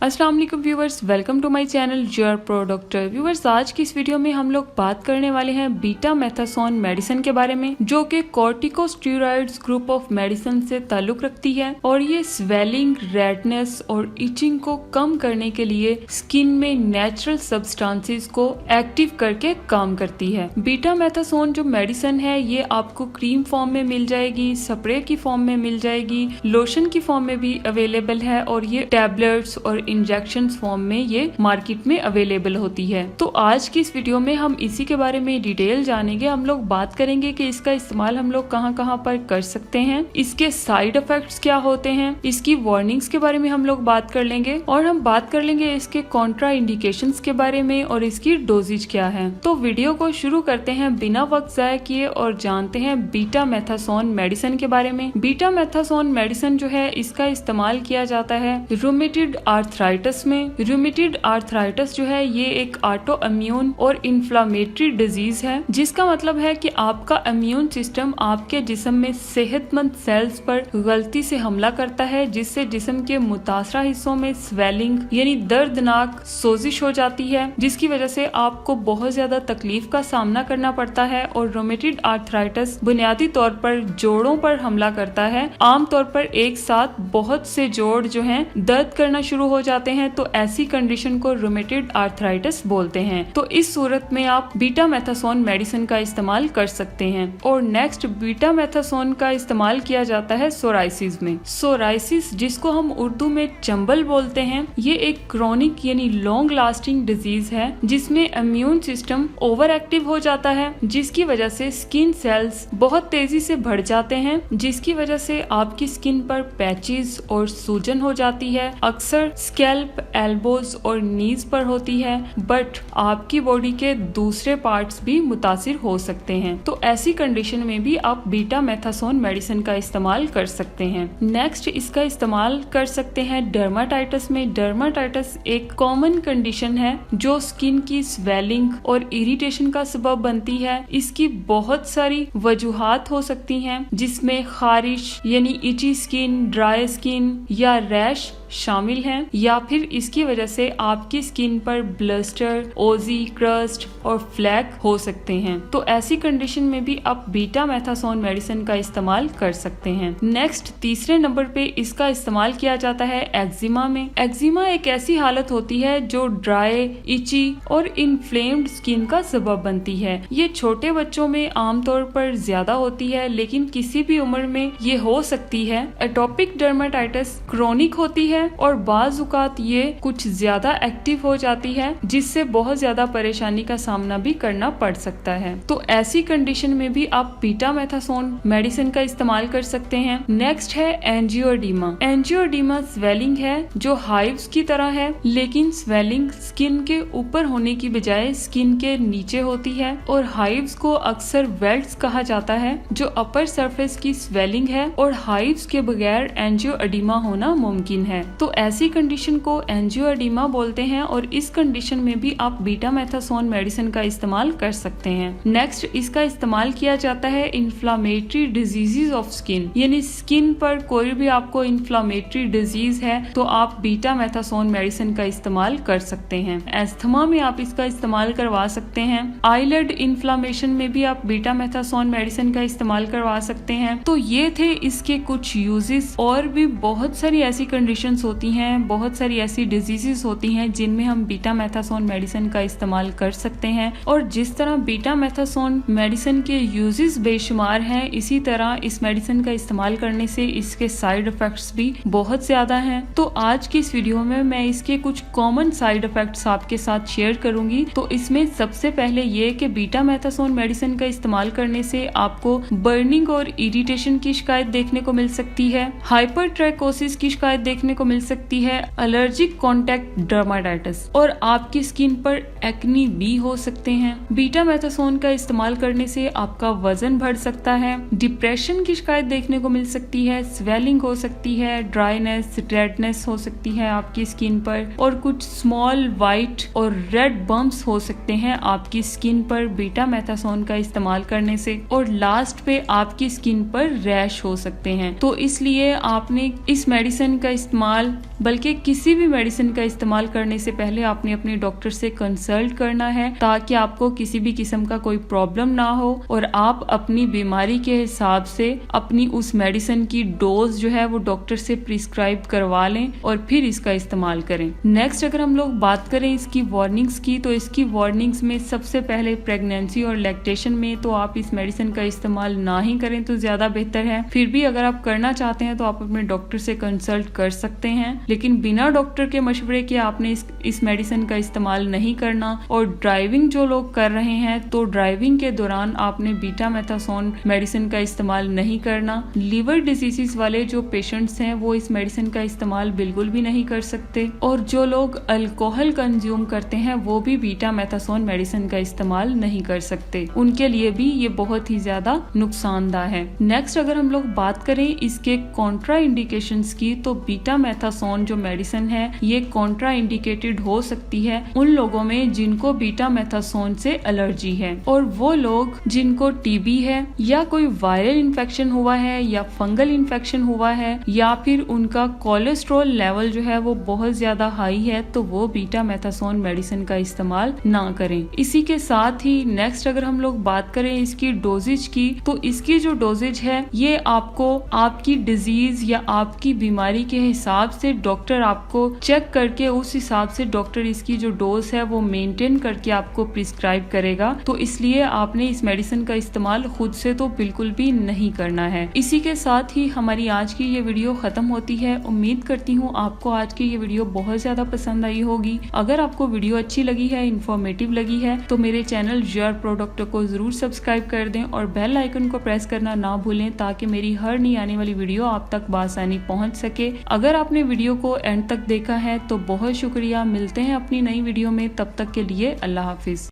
अस्सलाम वालेकुम viewers, welcome to my channel your pro doctor. Viewers, आज की इस वीडियो में हम लोग बात करने वाले हैं बीटा मेथासोन मेडिसिन के बारे में, जो कि कॉर्टिकोस्टेरॉइड्स ग्रुप ऑफ मेडिसिन से ताल्लुक रखती है और ये स्वेलिंग, रेडनेस और इचिंग को कम करने के लिए स्किन में नेचुरल सब्सटेंसेस को एक्टिव करके काम करती है। बीटा मेथासोन जो मेडिसिन है ये आपको क्रीम फॉर्म में मिल जाएगी, स्प्रे की फॉर्म में मिल जाएगी, लोशन की फॉर्म में भी अवेलेबल है और ये टैबलेट्स और इंजेक्शन फॉर्म में ये मार्केट में अवेलेबल होती है। तो आज की इस वीडियो में हम इसी के बारे में डिटेल जानेंगे। हम लोग बात करेंगे कि इसका इस्तेमाल हम लोग कहां कहां पर कर सकते हैं, इसके साइड इफेक्ट्स क्या होते हैं, इसकी वार्निंग्स के बारे में हम लोग बात कर लेंगे और हम बात कर लेंगे इसके कॉन्ट्रा इंडिकेशंस के बारे में और इसकी डोजेज क्या है। तो वीडियो को शुरू करते हैं बिना वक्त जाया किए और जानते हैं बीटा मेथासोन मेडिसिन के बारे में। बीटा मेथासोन मेडिसिन जो है इसका इस्तेमाल किया जाता है रूमेटॉइड आर्थराइटिस में। रूमेटॉइड आर्थराइटिस जो है ये एक ऑटो इम्यून और इन्फ्लामेटरी डिजीज है, जिसका मतलब है कि आपका इम्यून सिस्टम आपके जिस्म में सेहतमंद सेल्स पर गलती से हमला करता है, जिससे जिस्म के मुतासरा हिस्सों में स्वेलिंग यानी दर्दनाक सोजिश हो जाती है, जिसकी वजह से आपको बहुत ज्यादा तकलीफ का सामना करना पड़ता है। और रूमेटॉइड आर्थराइटिस बुनियादी तौर पर जोड़ों पर हमला करता है। आमतौर पर एक साथ बहुत से जोड़ जो हैं दर्द करना शुरू हो जाते हैं, तो ऐसी कंडीशन को रूमेटॉइड आर्थराइटिस बोलते हैं। तो इस सूरत में आप बीटा मेथासोन मेडिसिन का इस्तेमाल कर सकते हैं। और नेक्स्ट बीटा मेथासोन का इस्तेमाल किया जाता है सोराइसिस में। सोराइसिस जिसको हम उर्दू में चंबल बोलते हैं, ये एक क्रोनिक यानी लॉन्ग लास्टिंग डिजीज है जिसमें इम्यून सिस्टम ओवर एक्टिव हो जाता है, जिसकी वजह से स्किन सेल्स बहुत तेजी से बढ़ जाते हैं, जिसकी वजह से आपकी स्किन पर पैचेस और सूजन हो जाती है। अक्सर स्कैल्प, एल्बोज और नीज पर होती है, बट आपकी बॉडी के दूसरे पार्ट्स भी मुतासिर हो सकते हैं। तो ऐसी कंडीशन में भी आप बीटा मेथासोन मेडिसिन का इस्तेमाल कर सकते हैं। नेक्स्ट इसका इस्तेमाल कर सकते हैं डर्माटाइटिस में। डर्माटाइटिस एक कॉमन कंडीशन है जो स्किन की स्वेलिंग और इरिटेशन का सबब बनती है। इसकी बहुत सारी वजूहात हो सकती हैं, जिसमें खारिश यानी इची स्किन, ड्राई स्किन या रैश शामिल हैं, या फिर इसकी वजह से आपकी स्किन पर ब्लस्टर, ओजी, क्रस्ट और फ्लैक हो सकते हैं। तो ऐसी कंडीशन में भी आप बीटा मेथासोन मेडिसिन का इस्तेमाल कर सकते हैं। नेक्स्ट तीसरे नंबर पे इसका इस्तेमाल किया जाता है एक्जिमा में। एक्जिमा एक ऐसी हालत होती है जो ड्राई, इची और इन्फ्लेम्ड स्किन का सबब बनती है। ये छोटे बच्चों में आमतौर पर ज्यादा होती है, लेकिन किसी भी उम्र में ये हो सकती है। एटोपिक डर्माटाइटिस क्रोनिक होती है और बाजुकात ये कुछ ज्यादा एक्टिव हो जाती है, जिससे बहुत ज्यादा परेशानी का सामना भी करना पड़ सकता है। तो ऐसी कंडीशन में भी आप बीटा मेथासोन मेडिसिन का इस्तेमाल कर सकते हैं। नेक्स्ट है एंजियोडीमा। एंजियोडीमा स्वेलिंग है जो हाइव्स की तरह है, लेकिन स्वेलिंग स्किन के ऊपर होने की बजाय स्किन के नीचे होती है और हाइव्स को अक्सर वेल्ट्स कहा जाता है, जो अपर सरफेस की स्वेलिंग है और हाइव्स के बगैर एंजियोडीमा होना मुमकिन है। तो ऐसी कंडीशन को एंजियोडीमा बोलते हैं और इस कंडीशन में भी आप बीटा मेथासोन मेडिसिन का इस्तेमाल कर सकते हैं। नेक्स्ट इसका इस्तेमाल किया जाता है इन्फ्लामेटरी डिजीजेस ऑफ स्किन, यानी स्किन पर कोई भी आपको इन्फ्लामेटरी डिजीज है तो आप बीटा मेथासोन मेडिसिन का इस्तेमाल कर सकते हैं। एस्थमा में आप इसका इस्तेमाल करवा सकते हैं। आईलिड इन्फ्लामेशन में भी आप बीटा मेथासोन मेडिसिन का इस्तेमाल करवा सकते हैं। तो ये थे इसके कुछ यूजेस। और भी बहुत सारी ऐसी कंडीशंस होती हैं, बहुत सारी ऐसी डिजीजेस होती हैं जिनमें हम बीटा मेथासोन मेडिसिन का इस्तेमाल कर सकते हैं। और जिस तरह बीटा मेथासोन मेडिसिन के यूजेस बेशुमार हैं, इसी तरह इस मेडिसिन का इस्तेमाल करने से इसके साइड इफेक्ट्स भी बहुत ज्यादा हैं। तो आज की इस वीडियो में मैं इसके कुछ कॉमन साइड इफेक्ट्स आपके साथ शेयर करूंगी। तो इसमें सबसे पहले ये कि बीटा मेथासोन मेडिसिन का इस्तेमाल करने से आपको बर्निंग और इरिटेशन की शिकायत देखने को मिल सकती है, हाइपरट्राइकोसिस की शिकायत देखने को मिल सकती है, एलर्जिक कॉन्टैक्ट डर्माटाइटिस और आपकी स्किन पर एक्नी भी हो सकते हैं। बीटा मेथासोन का इस्तेमाल करने से आपका वजन बढ़ सकता है, डिप्रेशन की शिकायत देखने को मिल सकती है, स्वेलिंग हो सकती है, ड्राइनेस, रेडनेस हो सकती है आपकी स्किन पर और कुछ स्मॉल व्हाइट और रेड बम्प्स हो सकते हैं आपकी स्किन पर बीटा मेथासोन का इस्तेमाल करने से। और लास्ट पे आपकी स्किन पर रैश हो सकते हैं। तो इसलिए आपने इस मेडिसिन का इस्तेमाल इस्तेमाल बल्कि किसी भी मेडिसिन का इस्तेमाल करने से पहले आपने अपने डॉक्टर से कंसल्ट करना है, ताकि आपको किसी भी किस्म का कोई प्रॉब्लम ना हो और आप अपनी बीमारी के हिसाब से अपनी उस मेडिसिन की डोज जो है वो डॉक्टर से प्रिस्क्राइब करवा लें और फिर इसका इस्तेमाल करें। नेक्स्ट अगर हम लोग बात करें इसकी वार्निंग्स की, तो इसकी वार्निंग्स में सबसे पहले प्रेगनेंसी और लैक्टेशन में तो आप इस मेडिसिन का इस्तेमाल ना ही करें तो ज्यादा बेहतर है। फिर भी अगर आप करना चाहते हैं तो आप अपने डॉक्टर से कंसल्ट कर सकते हैं, लेकिन बिना डॉक्टर के मशवरे के आपने इस मेडिसिन का इस्तेमाल नहीं करना। और ड्राइविंग जो लोग कर रहे हैं तो ड्राइविंग के दौरान आपने बीटामेथासोन मेडिसिन का इस्तेमाल नहीं करना। लिवर डिजीजेस वाले जो पेशेंट्स हैं वो इस मेडिसिन का इस्तेमाल बिल्कुल भी नहीं कर सकते, और जो लोग अल्कोहल कंज्यूम करते हैं वो भी बीटामेथासोन मेडिसिन का इस्तेमाल नहीं कर सकते, उनके लिए भी ये बहुत ही ज्यादा नुकसानदायक है। नेक्स्ट अगर हम लोग बात करें इसके कॉन्ट्रा इंडिकेशंस की, तो बीटामेथासोन जो मेडिसिन है ये कॉन्ट्रा इंडिकेटेड हो सकती है उन लोगों में जिनको बीटामेथासोन से एलर्जी है, और वो लोग जिनको टीबी है या कोई वायरल इन्फेक्शन हुआ है या फंगल इन्फेक्शन हुआ है या फिर उनका कोलेस्ट्रॉल लेवल जो है वो बहुत ज्यादा हाई है, तो वो बीटामेथासोन मेडिसिन का इस्तेमाल ना करें। इसी के साथ ही नेक्स्ट अगर हम लोग बात करें इसकी डोजेज की, तो इसकी जो डोजेज है ये आपको आपकी डिजीज या आपकी बीमारी के हिसाब से डॉक्टर आपको चेक करके उस हिसाब से डॉक्टर इसकी जो डोज है वो मेंटेन करके आपको प्रिस्क्राइब करेगा। तो इसलिए आपने इस मेडिसिन का इस्तेमाल खुद से तो बिल्कुल भी नहीं करना है। इसी के साथ ही हमारी आज की ये वीडियो खत्म होती है। उम्मीद करती हूँ आपको आज की ये वीडियो बहुत ज्यादा पसंद आई होगी। अगर आपको वीडियो अच्छी लगी है, इंफॉर्मेटिव लगी है, तो मेरे चैनल योर प्रोडक्ट को जरूर सब्सक्राइब कर दें और बेल आइकन को प्रेस करना ना भूलें, ताकि मेरी हर नई आने वाली वीडियो आप तक बआसानी पहुंच सके। अगर आपने वीडियो को एंड तक देखा है तो बहुत शुक्रिया। मिलते हैं अपनी नई वीडियो में, तब तक के लिए अल्लाह हाफिज।